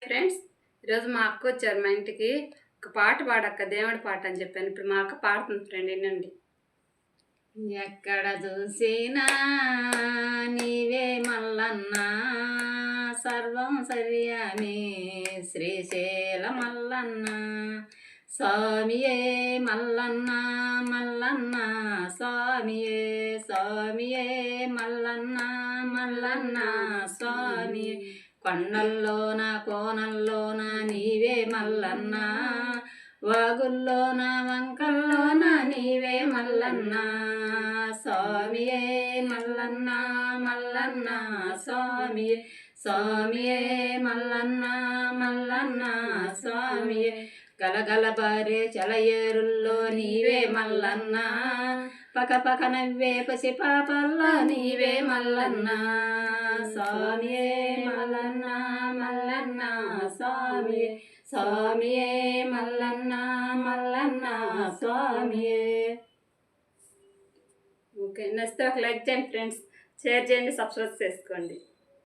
Friends, ఈరోజు మా అక్క వచ్చారు మా ఇంటికి. ఒక పాట పాడక్క, దేవుడి పాట అని చెప్పాను. ఇప్పుడు మా అక్క పాడుతుంది ఫ్రెండ్, వినండి. ఎక్కడ చూసినా నీవే మల్లన్న, సర్వం సర్యామి శ్రీశైల మల్లన్న. స్వామియే మల్లన్న మల్లన్న, స్వామియే స్వామియే మల్లన్న మల్లన్న స్వామియే. కొండల్లోన కోనల్లోన నీవే మల్లన్న, వాగుల్లోన వంకల్లోన నీవే మల్లన్న. స్వామియే మల్లన్న మల్లన్న స్వామియే స్వామియే మల్లన్న మల్లన్న స్వామియే. గలగల బారే చలయేరుల్లో నీవే మల్లన్న, పక పక నవ్వే పసి పాపల్లో నీవే మల్లన్న. స్వామియే మల్లన్న మల్లన్న స్వామియే స్వామియే మల్లన్న మల్లన్న స్వామియే. ఓకే, నచ్చితే ఒక లైక్ చేయండి ఫ్రెండ్స్, షేర్ చేయండి, సబ్స్క్రైబ్ చేసుకోండి.